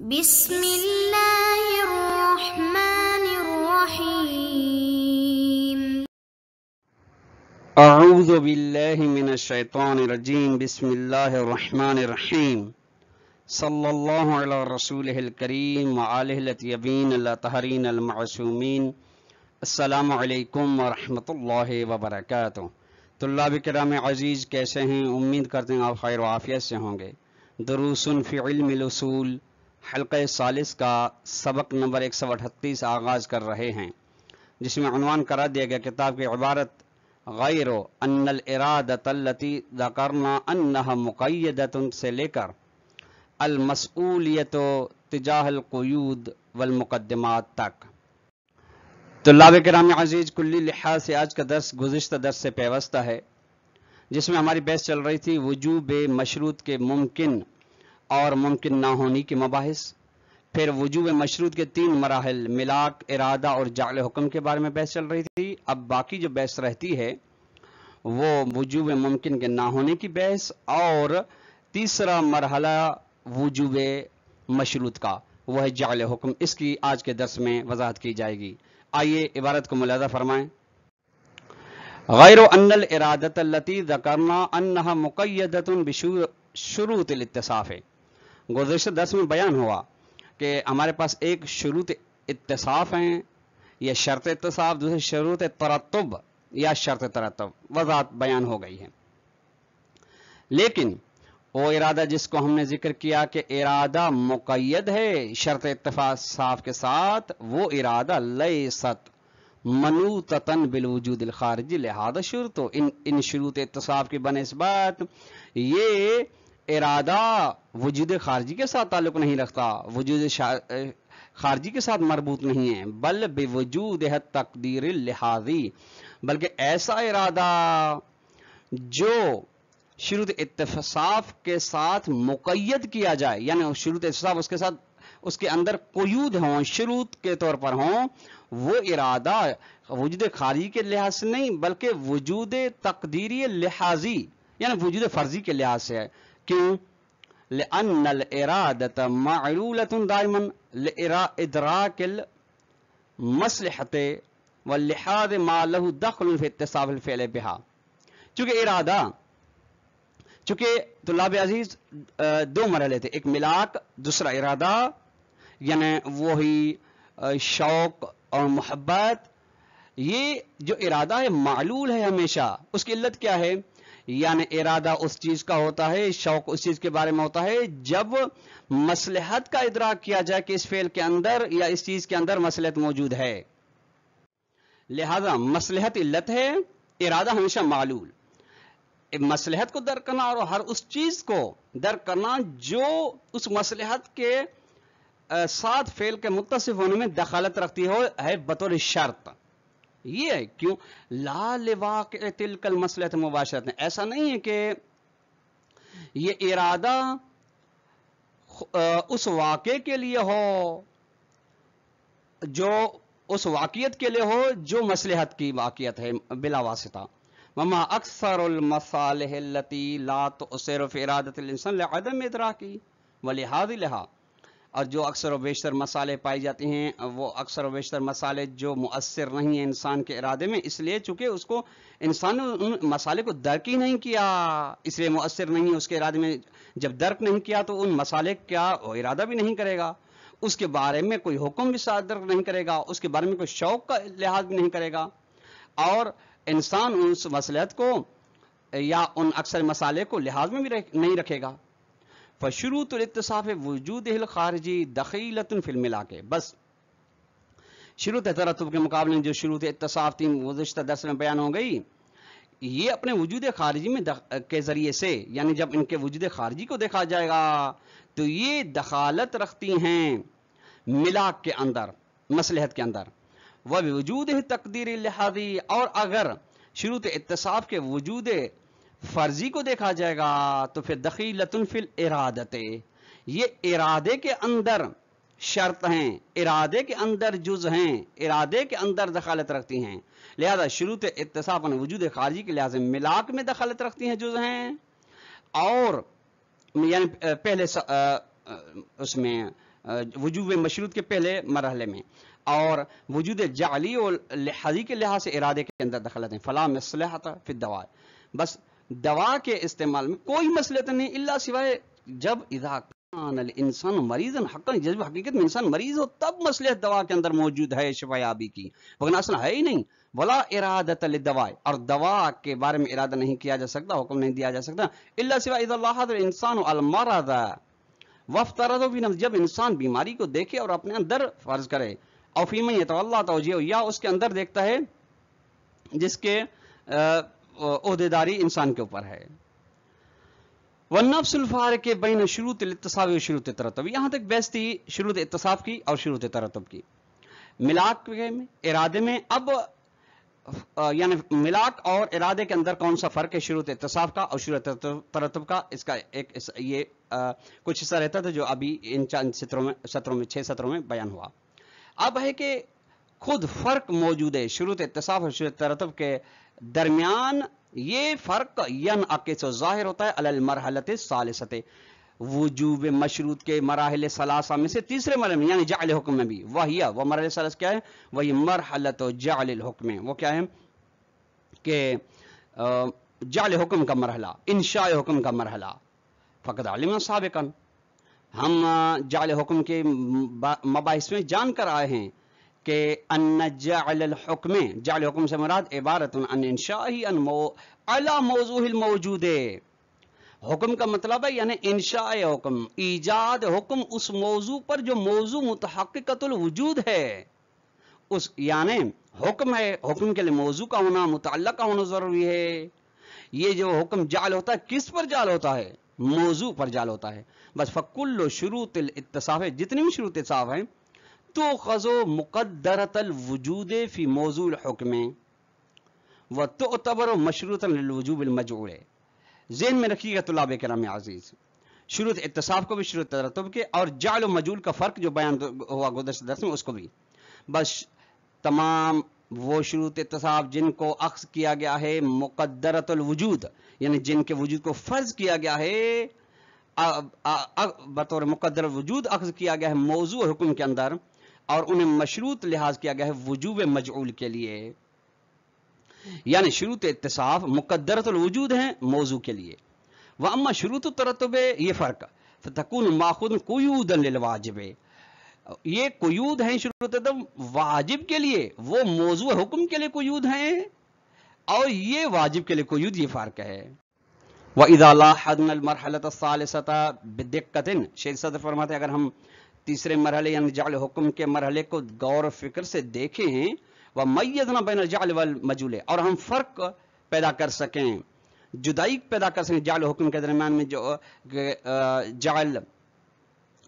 بسم اللہ الرحمن الرحیم۔ اعوذ باللہ من الشیطان الرجیم، بسم اللہ الرحمن الرحیم، صلی اللہ علی رسولہ الکریم وآلہ الاطیبین الطاہرین المعصومین۔ السلام علیکم ورحمۃ اللہ وبرکاتہ۔ طلاب کرام عزیز، کیسے ہیں؟ امید کرتے ہیں آپ خیر و عافیت سے ہوں گے۔ دروس فی علم الاصول حلقہ ثالث کا سبق نمبر 138 آغاز کر رہے ہیں، جس میں عنوان قرار دیا گیا کتاب کی عبارت غیر ان الارادۃ التی ذکرنا انها مقیدۃ سے لے کر المسئولیت تجاہ القیود والمقدمات تک۔ طلاب کرام عزیز، کلی لحاظ سے آج کا درس گزشتہ درس سے پیوستہ ہے، جس میں ہماری بحث چل رہی تھی وجوب مشروط کے ممکن اور ممکن نہ ہونے کی مباحث، پھر وجوب مشروط کے 3 مراحل ملاک، ارادہ اور جعل حکم کے بارے میں بحث چل رہی تھی۔ اب باقی جو بحث رہتی ہے وہ وجوب ممکن کے نہ ہونے کی بحث اور تیسرا مرحلہ وجوب مشروط کا، وہ ہے جعل حکم۔ اس کی آج کے درس میں وضاحت کی جائے گی۔ آئیے عبارت کو ملاحظہ فرمائیں۔ غیر ان الارادۃ التی ذکرنا انها مقیدۃ بشروط الاتصاف۔ گزشتہ درس میں بیان ہوا کہ ہمارے پاس ایک شروط اتصاف ہیں یا شرط اتصاف، دوسری شروط ترتب یا شرط ترتب، وضاحت بیان ہو گئی ہے۔ لیکن وہ ارادہ جس کو ہم نے ذکر کیا کہ ارادہ مقید ہے شرط اتصاف کے ساتھ، وہ ارادہ لیست منوطۃ بالوجود الخارجی، لہذا شروط ان شروط اتصاف کی بنسبت یہ ارادہ وجود خارجی کے ساتھ تعلق نہیں رکھتا، وجود خارجی کے ساتھ مربوط نہیں ہے، بل بوجود تقدیر اللحاظی، بلکہ ایسا ارادہ جو شروط اتصاف کے ساتھ مقید کیا جائے، یعنی شروط اتصاف اس کے ساتھ اس کے اندر قیود ہوں، شروط کے طور پر ہوں، وہ ارادہ وجود خارجی کے لحاظ سے نہیں بلکہ وجود تقدیری لحاظی یعنی وجود فرضی کے لحاظ سے ہے۔ کیوں؟ لأن الارادۃ معلولۃ دائما لادراک المصلحۃ واللحاظ ما له دخل في اتصاف الفعل بها۔ چونکہ طلاب عزیز 2 مرحلے تھے، ایک ملاک، دوسرا ارادہ، یعنی وہی شوق اور محبت۔ یہ جو ارادہ ہے معلول ہے ہمیشہ، اس کی علت کیا ہے؟ یعنی ارادہ اس چیز کا ہوتا ہے، شوق اس چیز کے بارے میں ہوتا ہے جب مصلحت کا ادراک کیا جائے کہ اس فعل کے اندر یا اس چیز کے اندر مصلحت موجود ہے، لہذا مصلحت علت ہے، ارادہ ہمیشہ معلول۔ مصلحت کو درک کرنا اور ہر اس چیز کو درک کرنا جو اس مصلحت کے ساتھ فعل کے متصف ہونے میں دخالت رکھتی ہے بطور شرط۔ یہ ہے کیوں لا لواقع تلک المصلحت مباشرۃ، ایسا نہیں ہے کہ یہ ارادہ اس واقعے کے لیے ہو، جو اس واقعیت کے لیے ہو جو مصلحت کی واقعیت ہے بلا واسطہ۔ وما اکثر المصالح التي لا تؤثر في ارادۃ الانسان لعدم ادراکی ولہذا، اور جو اکثر و بیشتر مسالے پائی جاتی ہیں وہ اکثر و بیشتر مسالے جو مؤثر نہیں ہیں انسان کے ارادے میں، اس لیے چونکہ اس کو انسان نے ان مسالے کو درک ہی نہیں کیا، اس لیے مؤثر نہیں ہے اس کے ارادے میں۔ جب درک نہیں کیا تو ان مسالے کا وہ ارادہ بھی نہیں کرے گا، اس کے بارے میں کوئی حکم بھی صادر نہیں کرے گا، اس کے بارے میں کوئی شوق کا لحاظ بھی نہیں کرے گا، اور انسان اس مصلحت کو یا ان اکثر مسالے کو لحاظ میں بھی نہیں رکھے گا۔ فشروط الاتصاف وجود الخارجی دخیلۃ فی الملاک، بس شروط ترتب کے مقابلے میں جو شروط اتصاف 3 گزشتہ درس میں بیان ہو گئی، یہ اپنے وجود خارجی میں کے ذریعے سے، یعنی جب ان کے وجود خارجی کو دیکھا جائے گا تو یہ دخالت رکھتی ہیں ملاک کے اندر، مصلحت کے اندر، وجود تقدیر لحاظی، اور اگر شروط اتصاف کے وجود فرضی کو دیکھا جائے گا تو پھر دخیلۃ فی الارادۃ، یہ ارادے کے اندر شرط ہیں، ارادے کے اندر جز ہیں، ارادے کے اندر دخالت رکھتی ہیں، لہذا شروط اتصاف وجود خارجی کے لحاظ ملاک میں دخالت رکھتی ہیں، جز ہیں، اور یعنی پہلے اس میں وجوب مشروط کے پہلے مرحلے میں، اور وجود جعلی اور لحاظی کے لحاظ سے ارادے کے اندر دخلت ہیں. فلا مصلحۃ فی الدواء، بس دوا کے استعمال میں کوئی مصلحت نہیں الا سوائے جب اذا کان الانسان مریضا حقا، جب حقیقت میں انسان مریض ہو تب مصلحت دوا کے اندر موجود ہے شفا یابی کی، وگرنہ اصلا ہے ہی نہیں. ولا ارادۃ للدواء، اور دوا کے بارے میں ارادہ نہیں کیا جا سکتا، حکم نہیں دیا جا سکتا الا سوائے اذا لاحظ الانسان المرض وافترض فی نفسه، جب انسان بیماری کو دیکھے اور اپنے اندر فرض کرے، او فی من یتولی توجیہ، یا اس کے اندر دیکھتا ہے جس کے عہدیداری انسان کے اوپر ہے. والنفس الفارق بین شروط الاتصاب و شروط ترتب، یہاں تک بحث تھی شروط اتصاب کی اور شروط ترتب کی. ملاک میں ارادے میں اب یعنی ملاک اور ارادے کے اندر کون سا فرق ہے شروط اتصاب کا اور شروط ترتب کا، اس کا ایک یہ کچھ حصہ رہتا تھا جو ابھی ان چند سطروں میں 6 سطروں میں بیان ہوا. اب ہے کہ خود فرق موجود ہے شروط اتصاب اور شروط ترتب کے درمیان. یہ فرق ینعکس ظاہر ہوتا ہے علی المرحلۃ الثالثۃ، وجوب مشروط کے مراحل ثلاثہ میں سے تیسرے مرحلے میں، یعنی جعل حکم میں بھی. وہ مرحلہ ثالث کیا ہے؟ وہی مرحلۃ جعل الحکم، وہ کیا ہے کہ جعل حکم کا مرحلہ، انشاء حکم کا مرحلہ. فقد علم سابقا، ہم جعل حکم کے مباحث میں جان کر آئے ہیں کہ ان جعل الحکم، جعل حکم سے مراد عبارت عن انشاء علی موضوع الموجود. حکم کا مطلب ہے یعنی انشاء حکم، ایجاد حکم اس موضوع پر جو موضوع متحققۃ الوجود ہے. اس یعنی حکم ہے، حکم کے لیے موضوع کا ہونا، متعلق کا ہونا ضروری ہے. یہ جو حکم جعل ہوتا ہے کس پر جعل ہوتا ہے؟ موضوع پر جعل ہوتا ہے. بس فکل شروط الاتصاف، جتنی بھی شروط اتصاف ہیں تو خذو مقدرۃ الوجود فی موضوع الحکم و تعتبر مشروطا للوجوب المجعول. ذہن میں رکھیے گا طلاب کرام عزیز، شروط اتصاف کو بھی، شروط ترتب کے اور جعل و مجعول کا فرق جو بیان ہوا گزشتہ درس میں اس کو بھی. بس تمام وہ شروط اتصاف جن کو اخذ کیا گیا ہے مقدرۃ الوجود، یعنی جن کے وجود کو فرض کیا گیا ہے بطور مقدر وجود اخذ کیا گیا ہے موضوع حکم کے اندر، اور انہیں مشروط لحاظ کیا گیا ہے وجوب مجعول کے لیے. یعنی شروط اتصاف مقدرۃ الوجود ہیں موضوع کے لیے. واما شروط الترتب، یہ فرق، فتکون ماخوذ قیودا للواجب، یہ قیود ہیں شروط ترتب واجب کے لیے، وہ موضوع حکم کے لیے قیود ہیں اور یہ واجب کے لیے قیود. یہ فرق ہے. وَإِذَا لَاحَظْنَا الْمَرْحَلَةَ الثَّالِثَةَ بِدِقَّةٍ، شیخ صدر فرماتے ہیں اگر ہم تیسرے مرحلے یعنی جعل حکم کے مرحلے کو غور و فکر سے دیکھیں ہیں، وَمَيَّزْنَا بَيْنَ الْجَعْلِ وَالْمَجْعُولِ، اور ہم فرق پیدا کر سکیں، جدائی پیدا کر سکیں جعل حکم کے درمیان میں جو جعل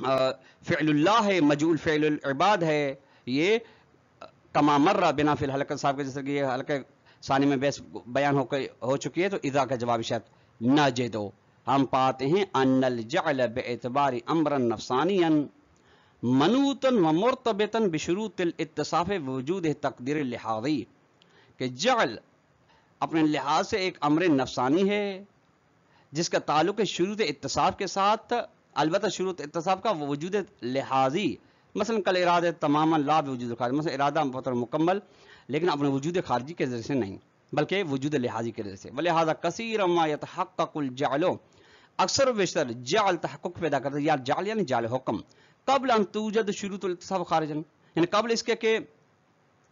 فعل اللہ ہے، مجعول فعل العباد ہے. یہ کما مر بنا فی الحلقہ صاحب کے جیسے کہ یہ حلقہ ثانی میں بحث بیان ہو چکی ہے، تو اذا کا جواب شاید نجدو، ہم پاتے ہیں ان الجعل باعتبار امرا نفسانیا منوطا ومرتبطا بشروط الاتصاف وجود تقدیر اللحاظی، کہ جعل اپنے لحاظ سے ایک امر نفسانی ہے جس کا تعلق ہے شروط اتصاف کے ساتھ. البتہ شروط اتصاف کا وجود لحاظی، مثلا کل ارادہ تماما لا بوجود خارج، مثلا ارادہ بطور مکمل لیکن اپنے وجود خارجی کے ذریعے سے نہیں بلکہ وجود لحاظی کے ذریعے سے. ولہذا کثیر ما یتحقق الجعل، اکثر و بیشتر جعل تحقق پیدا کرتا ہے، یا جعل یعنی جعل حکم قبل ان توجد شروط الاتصاف خارجا، یعنی قبل اس کے کہ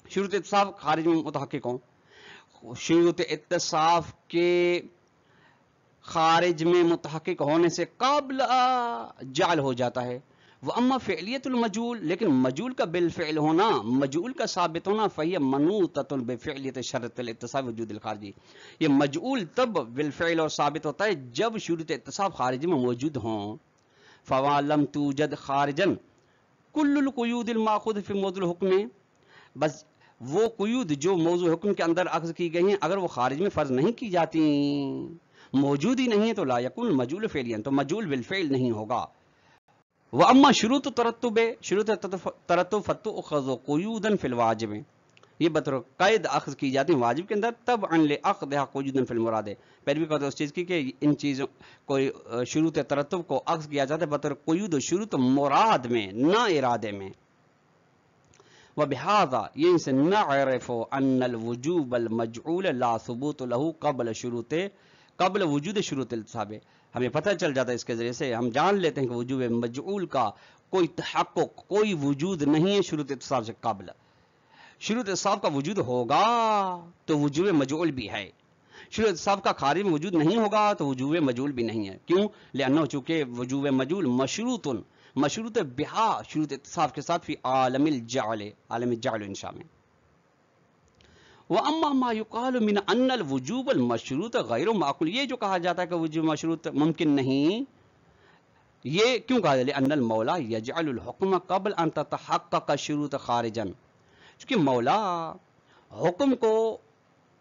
شروط اتصاف خارج میں متحقق ہوں. شروط اتصاف کے خارج میں متحقق ہونے سے قبل جعل ہو جاتا ہے. واما فعلیت المجعول، لیکن مجعول کا بالفعل ہونا، مجعول کا ثابت ہونا، فہی منوطۃ بفعلیت شرط الاتصاف وجود الخارجی، یہ مجعول تب بالفعل اور ثابت ہوتا ہے جب شروط اتصاف خارجی میں موجود ہوں. فما لم توجد خارجا کل القیود الماخوذ فی موضوع الحکم، بس وہ قیود جو موضوع حکم کے اندر اخذ کی گئی ہیں اگر وہ خارج میں فرض نہیں کی جاتی، موجود ہی نہیں ہے، تو لا یکون مجعول فعلیا، تو مجعول بالفعل نہیں ہوگا. واما شروط ترتب، شروط ترتب فتؤخذ قیودا فی الواجب، یہ بطور قید اخذ کی جاتی ہیں واجب کے اندر، تب ان لعقدها قیودا فی المراد، پیروی کرتے اس چیز کی کہ ان چیزوں کو شروط ترتب کو اخذ کیا جاتا ہے بطور قیود و شروط مراد میں، نہ ارادے میں. وبهذا یہ سے نعرف ان الوجوب المجعول لا ثبوت له قبل وجود شروط التصاب. ہمیں پتہ چل جاتا ہے اس کے ذریعے سے ہم جان لیتے ہیں کہ وجوب مجعول کا کوئی تحقق، کوئی وجود نہیں ہے شروط اتصاب سے قبل. شروط اتصاب کا وجود ہوگا تو وجوب مجعول بھی ہے، شروط اتصاب کا خارج میں وجود نہیں ہوگا تو وجوب مجعول بھی نہیں ہے. کیوں؟ لأنه چونکہ وجوب مجعول مشروط بہا شروط اتصاب کے ساتھ فی عالم الجعل، عالم الجعل انشاء میں. وَأَمَّا مَا يُقَالُ مِنْ أَنَّ الْوُجُوبَ الْمَشْرُوطَ غَيْرُ مَعْقُولٍ، یہ جو کہا جاتا ہے کہ وجوب مشروط ممکن نہیں، یہ کیوں کہا جاتا ہے؟ لأن المولا يجعل الحكم قبل ان تتحقق الشروط خارجا، کیونکہ مولا حکم کو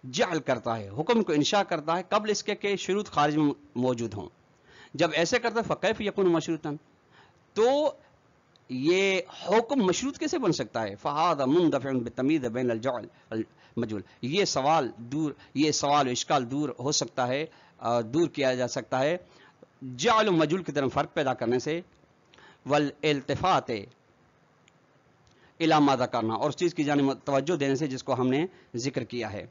جعل کرتا ہے، حکم کو انشاء کرتا ہے قبل اس کے کہ شروط خارج میں موجود ہوں. جب ایسے کرتا ہے فکیف یکون مشروطا، تو یہ حکم مشروط کیسے بن سکتا ہے؟ فہذا مندفع بالتمیز بین الجعل والمجعول، یہ سوال و اشکال دور ہو سکتا ہے، دور کیا جا سکتا ہے جعل و مجعول کی طرف فرق پیدا کرنے سے، والالتفات الی ما ذکرنا، اور اس چیز کی جانب توجہ دینے سے جس کو ہم نے ذکر کیا ہے.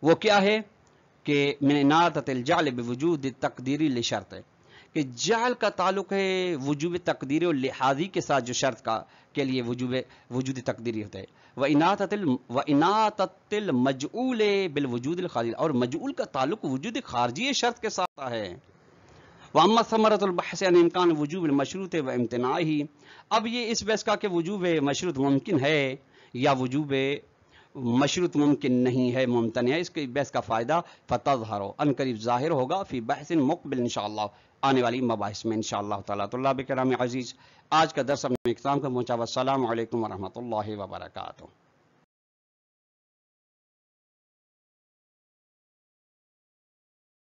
وہ کیا ہے کہ من اناطۃ الجعل بوجود تقدیری لشرط، کہ جعل کا تعلق ہے وجوب تقدیری اور لحاظی کے ساتھ جو شرط کا کے لیے وجود تقدیری ہوتا ہے. واناطۃ المجعول بالوجود الخارجی، اور مجعول کا تعلق وجود خارجی شرط کے ساتھ ہے. واما ثمرۃ البحث عن امکان وجوب المشروط و امتناعه، اب یہ اس بحث کا کہ وجوب مشروط ممکن ہے یا وجوب مشروط ممکن نہیں ہے، ممتنع ہے، اس کے بحث کا فائدہ فتظہر ان قریب ظاہر ہوگا فی بحث مقبل انشاءاللہ، آنے والی مباحث میں انشاءاللہ تعالیٰ. طلاب کرام عزیز، آج کا درس اپنے اختتام کو پہنچا. والسلام علیکم ورحمۃ اللہ وبرکاتہ.